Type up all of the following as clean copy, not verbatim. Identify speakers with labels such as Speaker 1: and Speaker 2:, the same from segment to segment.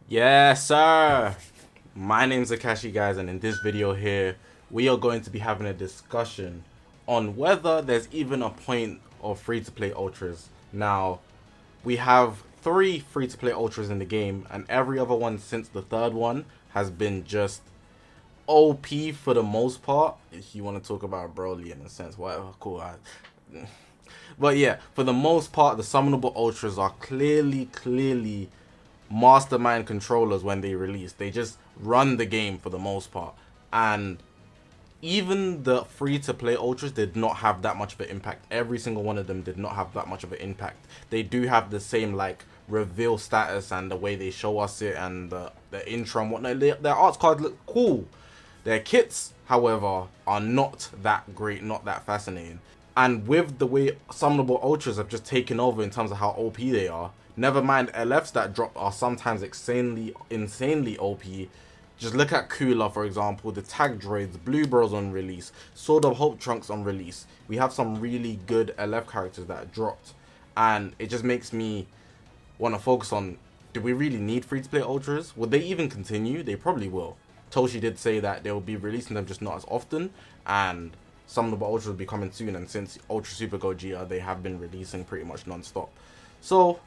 Speaker 1: Yes, sir. My name's Zakashi, guys, and in this video here, we are going to be having a discussion on whether there's even a point of free-to-play ultras. Now, we have 3 free-to-play ultras in the game, and every other one since the third one has been just OP for the most part. If you want to talk about Broly in a sense, whatever, cool. But yeah, for the most part, the summonable ultras are clearly mastermind controllers when they release. They just run the game for the most part. And even the free-to-play ultras did not have that much of an impact. Every single one of them did not have that much of an impact. They do have the same like reveal status and the way they show us it and the intro and whatnot. Their arts cards look cool. Their kits, however, are not that great, not that fascinating. And with the way summonable ultras have just taken over in terms of how OP they are, never mind LFs that drop are sometimes insanely OP. Just look at Cooler, for example, the Tag Droids, Blue Bros on release, Sword of Hope Trunks on release. We have some really good LF characters that dropped. And it just makes me want to focus on, do we really need free-to-play ultras? Would they even continue? They probably will. Toshi did say that they will be releasing them just not as often, and some of the ultras will be coming soon, and since Ultra Super Gogeta, they have been releasing pretty much non-stop. So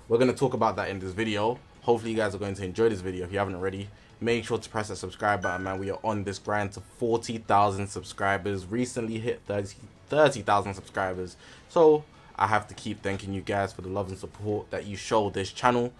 Speaker 1: we're going to talk about that in this video. Hopefully you guys are going to enjoy this video. If you haven't already, make sure to press that subscribe button, man. We are on this grind to 40,000 subscribers. Recently hit 30,000 subscribers. So I have to keep thanking you guys for the love and support that you show this channel.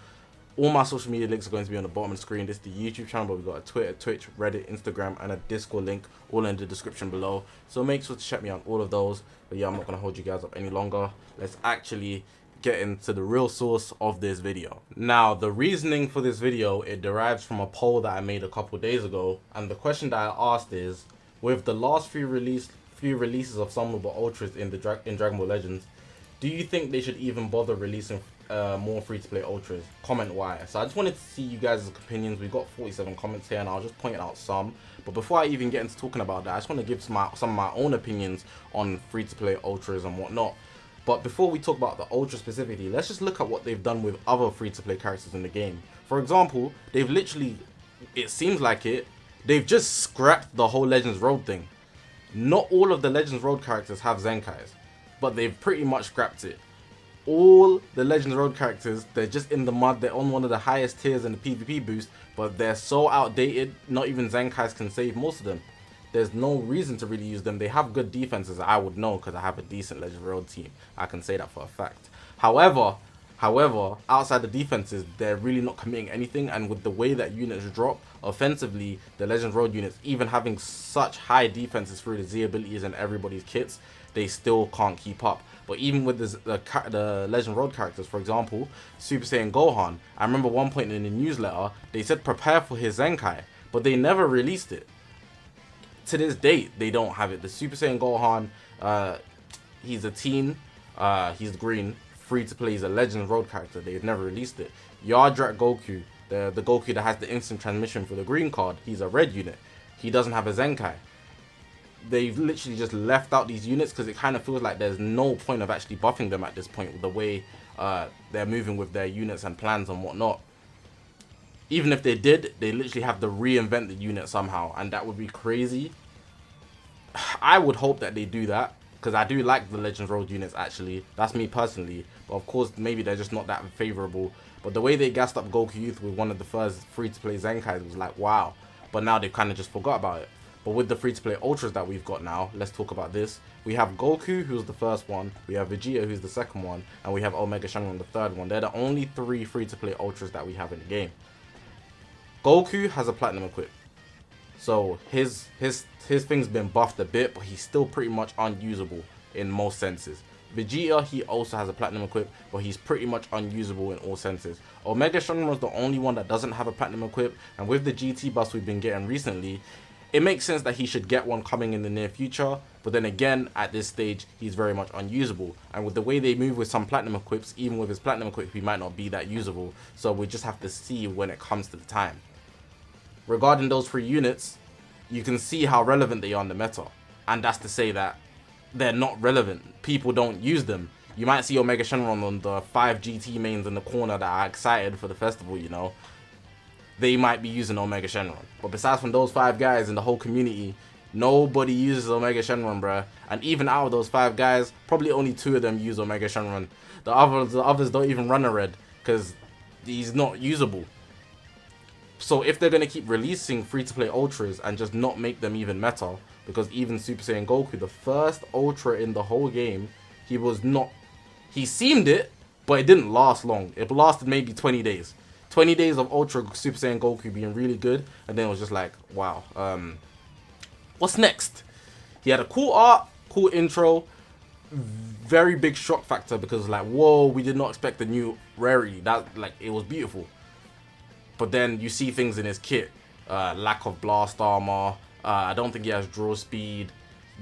Speaker 1: All my social media links are going to be on the bottom of the screen. This is the YouTube channel, but we've got a Twitter, Twitch, Reddit, Instagram, and a Discord link all in the description below. So make sure to check me on all of those. But yeah, I'm not going to hold you guys up any longer. Let's actually get into the real source of this video. Now, the reasoning for this video, it derives from a poll that I made a couple days ago. And the question that I asked is, with the last few releases of summonable ultras in Dragon Ball Legends, do you think they should even bother releasing more free-to-play ultras? Comment why. So I just wanted to see you guys' opinions. We've got 47 comments here and I'll just point out some. But before I even get into talking about that, I just want to give some of my own opinions on free-to-play ultras and whatnot. But before we talk about the ultra specifically, let's just look at what they've done with other free-to-play characters in the game. For example, they've literally, it seems like they've just scrapped the whole Legends Road thing. Not all of the Legends Road characters have Zenkais, but they've pretty much scrapped it. All the Legends Road characters, they're just in the mud. They're on one of the highest tiers in the PvP boost, but they're so outdated, not even Zenkais can save most of them. There's no reason to really use them. They have good defenses, I would know, because I have a decent Legends Road team. I can say that for a fact. However, outside the defenses, they're really not committing anything, and with the way that units drop, offensively, the Legends Road units, even having such high defenses through the Z abilities and everybody's kits, they still can't keep up. But even with the Legend Road characters, for example, Super Saiyan Gohan, I remember one point in the newsletter, they said prepare for his Zenkai, but they never released it. To this date, they don't have it. The Super Saiyan Gohan, he's a teen, he's green, free to play, he's a Legend Road character, they've never released it. Yardrat Goku, the Goku that has the instant transmission for the green card, he's a red unit, he doesn't have a Zenkai. They've literally just left out these units because it kind of feels like there's no point of actually buffing them at this point with the way they're moving with their units and plans and whatnot. Even if they did, they literally have to reinvent the unit somehow, and that would be crazy. I would hope that they do that, because I do like the Legends Road units actually. That's me personally, but of course maybe they're just not that favorable. But the way they gassed up Goku Youth with one of the first free-to-play Zenkais was like, wow. But now they've kind of just forgot about it. But with the free-to-play ultras that we've got now, let's talk about this. We have Goku, who's the first one, we have Vegeta, who's the second one, and we have Omega Shenron, the third one. They're the only 3 free-to-play ultras that we have in the game. Goku has a platinum equip, so his thing's been buffed a bit, but he's still pretty much unusable in most senses. Vegeta, he also has a platinum equip, but he's pretty much unusable in all senses. Omega Shenron is the only one that doesn't have a platinum equip, and with the GT buffs we've been getting recently, it makes sense that he should get one coming in the near future, but then again, at this stage, he's very much unusable. And with the way they move with some platinum equips, even with his platinum equip, he might not be that usable, so we just have to see when it comes to the time. Regarding those 3 units, you can see how relevant they are in the meta. And that's to say that they're not relevant. People don't use them. You might see Omega Shenron on the 5 GT mains in the corner that are excited for the festival, you know. they might be using Omega Shenron. But besides from those 5 guys in the whole community, nobody uses Omega Shenron, bruh. And even out of those 5 guys, probably only 2 of them use Omega Shenron. The others don't even run a red because he's not usable. So if they're going to keep releasing free-to-play Ultras and just not make them even meta, because even Super Saiyan Goku, the first Ultra in the whole game, he seemed it, but it didn't last long. It lasted maybe 20 days. 20 days of Ultra Super Saiyan Goku being really good, and then it was just like, wow, what's next? He had a cool art, cool intro, very big shock factor because like, whoa, we did not expect the new rarity. That, like, it was beautiful. But then you see things in his kit, lack of blast armor, I don't think he has draw speed,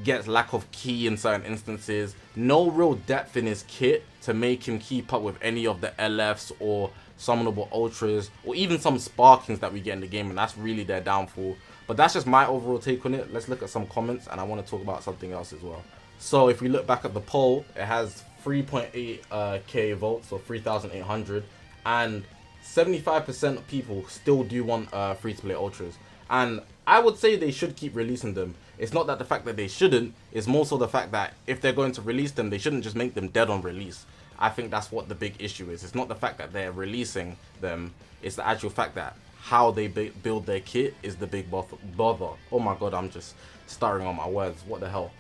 Speaker 1: gets lack of ki in certain instances, no real depth in his kit to make him keep up with any of the LFs or summonable Ultras, or even some sparkings that we get in the game, and that's really their downfall. But that's just my overall take on it. Let's look at some comments, and I want to talk about something else as well. So if we look back at the poll, it has 3.8k votes, or 3,800, and 75% of people still do want free-to-play Ultras. And I would say they should keep releasing them. It's not that the fact that they shouldn't, it's more so the fact that if they're going to release them, they shouldn't just make them dead on release. I think that's what the big issue is. It's not the fact that they're releasing them, it's the actual fact that how they build their kit is the big bother. Oh my god, I'm just stuttering on my words. What the hell?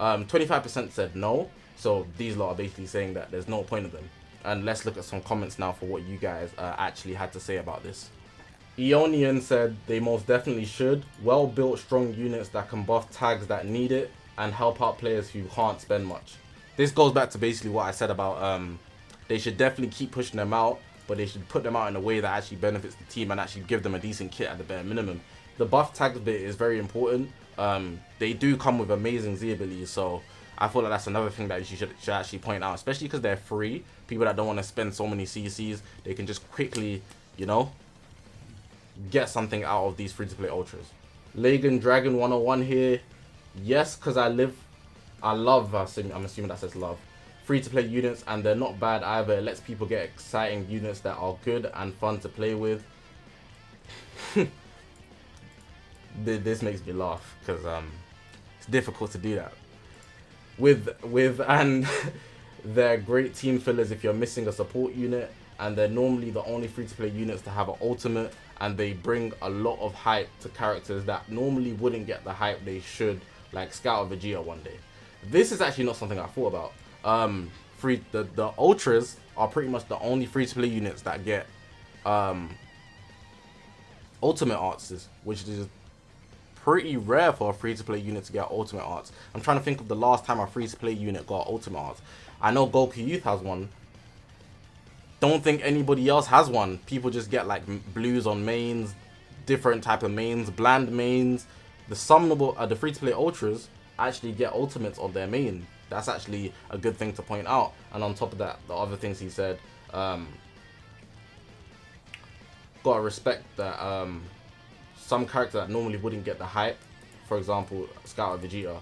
Speaker 1: 25% said no, so these lot are basically saying that there's no point of them. And let's look at some comments now for what you guys actually had to say about this. Eonian said they most definitely should. Well-built, strong units that can buff tags that need it and help out players who can't spend much. This goes back to basically what I said about they should definitely keep pushing them out, but they should put them out in a way that actually benefits the team and actually give them a decent kit at the bare minimum. The buff tags bit is very important. They do come with amazing Z abilities, so I feel like that's another thing that you should actually point out, especially because they're free. People that don't want to spend so many CCs, they can just quickly, you know, get something out of these free-to-play Ultras. Lagan Dragon 101 here. Yes, because I'm assuming that says love. Free-to-play units, and they're not bad either. It lets people get exciting units that are good and fun to play with. This makes me laugh because it's difficult to do that. And they're great team fillers if you're missing a support unit, and they're normally the only free-to-play units to have an ultimate, and they bring a lot of hype to characters that normally wouldn't get the hype they should, like Scout or Vegeta one day. This is actually not something I thought about. The Ultras are pretty much the only free-to-play units that get ultimate arts, which is pretty rare for a free-to-play unit to get ultimate arts. I'm trying to think of the last time a free-to-play unit got ultimate arts. I know Goku Youth has one. Don't think anybody else has one. People just get like blues on mains, different type of mains, bland mains. The summonable, the free-to-play Ultras actually get ultimates on their main. That's actually a good thing to point out. And on top of that, the other things he said, gotta respect that some character that normally wouldn't get the hype, for example, Scout or Vegeta.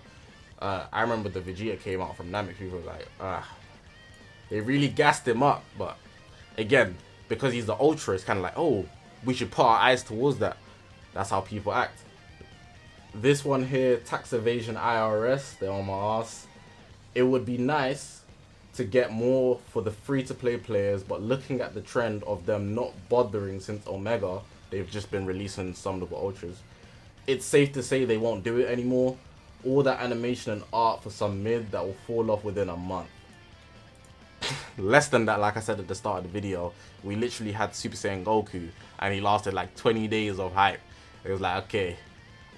Speaker 1: I remember the Vegeta came out from Namek, people were like, they really gassed him up, but again, because he's the Ultra, it's kind of like, oh, we should put our eyes towards that. That's how people act. This one here, tax evasion IRS, they're on my ass. It would be nice to get more for the free-to-play players, but looking at the trend of them not bothering since Omega, they've just been releasing some of the Ultras. It's safe to say they won't do it anymore. All that animation and art for some mid that will fall off within a month. Less than that, like I said at the start of the video, we literally had Super Saiyan Goku and he lasted like 20 days of hype. It was like, okay,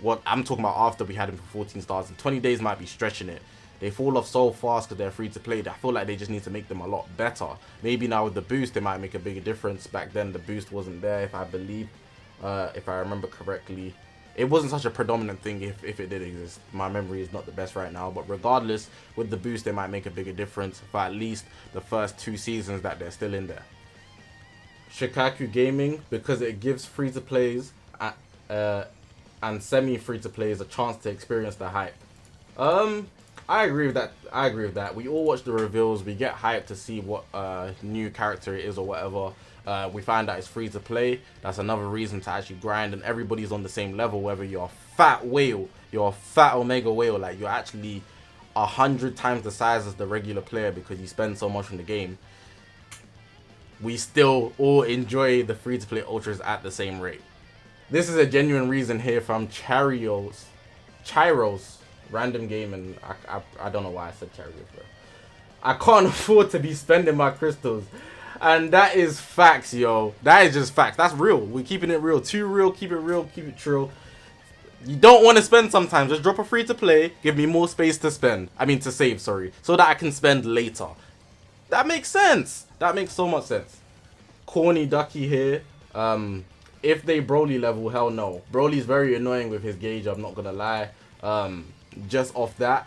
Speaker 1: what I'm talking about after we had him for 14 stars, and 20 days might be stretching it. They fall off so fast because they're free to play. I feel like they just need to make them a lot better. Maybe now with the boost, they might make a bigger difference. Back then, the boost wasn't there, if I believe, if I remember correctly. It wasn't such a predominant thing if it did exist. My memory is not the best right now. But regardless, with the boost, they might make a bigger difference for at least the first 2 seasons that they're still in there. Shikaku Gaming, because it gives free-to-plays and semi-free-to-plays a chance to experience the hype. I agree with that. We all watch the reveals. We get hyped to see what new character it is or whatever. We find out it's free to play. That's another reason to actually grind, and everybody's on the same level, whether you're a fat whale, you're a fat omega whale, like you're actually 100 times the size as the regular player because you spend so much on the game. We still all enjoy the free to play ultras at the same rate. This is a genuine reason here from Chyros random game, and I don't know why I said Chyros, bro. I can't afford to be spending my crystals. And that is facts, yo. That is just facts. That's real. We're keeping it real. Too real. Keep it real. Keep it true. You don't want to spend sometimes. Just drop a free to play. Give me more space to spend. I mean to save, sorry. So that I can spend later. That makes sense. That makes so much sense. Corny Ducky here. If they Broly level, hell no. Broly's very annoying with his gauge, I'm not gonna lie. Just off that,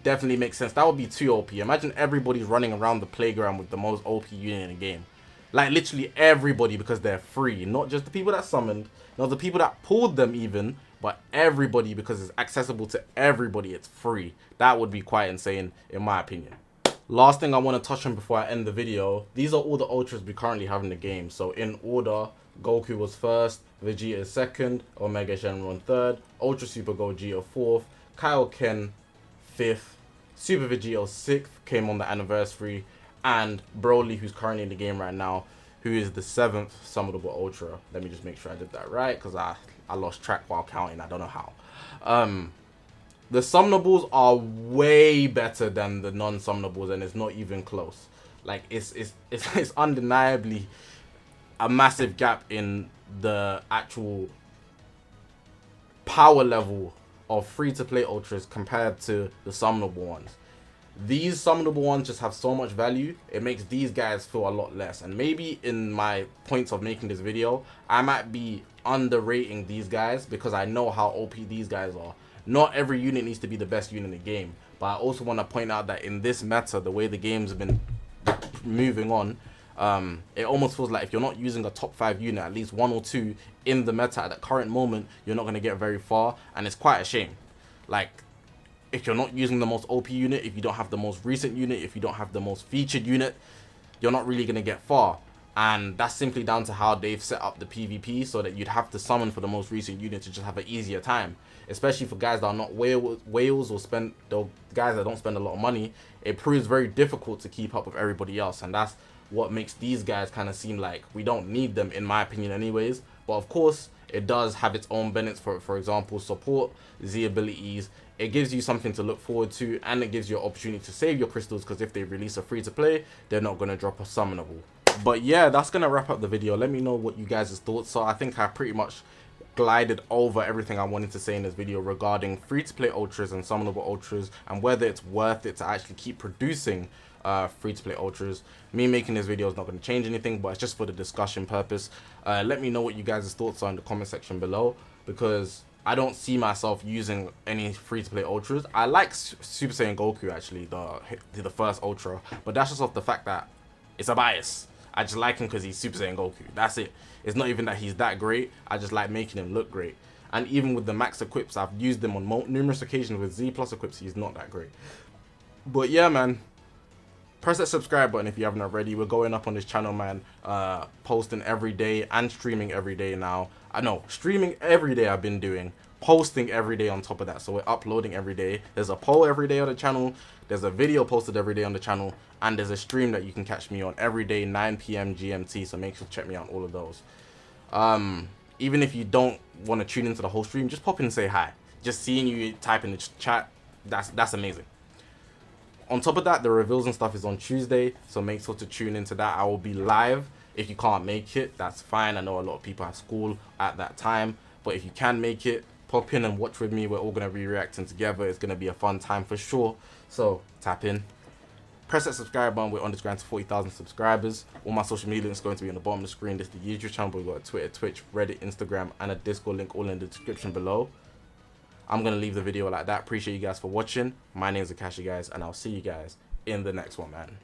Speaker 1: definitely makes sense. That would be too OP. Imagine everybody's running around the playground with the most OP unit in the game. Like literally everybody, because they're free. Not just the people that summoned, not the people that pulled them even, but everybody, because it's accessible to everybody. It's free. That would be quite insane in my opinion. Last thing I want to touch on before I end the video. These are all the ultras we currently have in the game. So in order, Goku was first, Vegeta is second, Omega Shenron third, Ultra Super Gogeta fourth, Kaioken fifth, Super Vegeta sixth, came on the anniversary, and Broly, who's currently in the game right now, who is the seventh summonable ultra. Let me just make sure I did that right, because I lost track while counting. I don't know how. The summonables are way better than the non-summonables, and it's not even close. Like it's undeniably a massive gap in the actual power level of free-to-play ultras compared to the summonable ones. These summonable ones just have so much value, it makes these guys feel a lot less. And maybe in my points of making this video, I might be underrating these guys because I know how OP these guys are. Not every unit needs to be the best unit in the game, but I also want to point out that in this meta, the way the game's have been moving on, it almost feels like if you're not using a top 5 unit, at least 1 or 2 in the meta at the current moment, you're not going to get very far, and it's quite a shame. Like, if you're not using the most OP unit, if you don't have the most recent unit, if you don't have the most featured unit, you're not really going to get far. And that's simply down to how they've set up the PvP, so that you'd have to summon for the most recent unit to just have an easier time. Especially for guys that are not whales or guys that don't spend a lot of money, it proves very difficult to keep up with everybody else. And that's what makes these guys kind of seem like we don't need them, in my opinion anyways. But of course, it does have its own benefits. For example, support, Z abilities. It gives you something to look forward to, and it gives you an opportunity to save your crystals, because if they release a free-to-play, they're not going to drop a summonable. But yeah, that's going to wrap up the video. Let me know what you guys' thoughts are. I think I pretty much glided over everything I wanted to say in this video regarding free-to-play ultras and summonable ultras, and whether it's worth it to actually keep producing free-to-play ultras. Me making this video is not going to change anything, but it's just for the discussion purpose. Let me know what you guys' thoughts are in the comment section below, because I don't see myself using any free-to-play ultras. I like Super Saiyan Goku, actually, the first ultra, but that's just off the fact that it's a bias. I just like him because he's Super Saiyan Goku. That's it. It's not even that he's that great. I just like making him look great. And even with the max equips, I've used them on numerous occasions. With Z plus equips, he's not that great. But yeah, man, press that subscribe button if you haven't already. We're going up on this channel, man, posting every day and streaming every day now. I know, streaming every day I've been doing, posting every day on top of that. So we're uploading every day. There's a poll every day on the channel. There's a video posted every day on the channel. And there's a stream that you can catch me on every day, 9 p.m. GMT. So make sure to check me out on all of those. Even if you don't want to tune into the whole stream, just pop in and say hi. Just seeing you type in the chat, that's amazing. On top of that, the reveals and stuff is on Tuesday, so make sure to tune into that. I will be live. If you can't make it, that's fine. I know a lot of people have school at that time, but if you can make it, pop in and watch with me. We're all going to be reacting together. It's going to be a fun time for sure. So tap in. Press that subscribe button. We're on this grind to 40,000 subscribers. All my social media links going to be on the bottom of the screen. This is the YouTube channel. We've got a Twitter, Twitch, Reddit, Instagram, and a Discord link all in the description below. I'm going to leave the video like that. Appreciate you guys for watching. My name is Zakashi, guys, and I'll see you guys in the next one, man.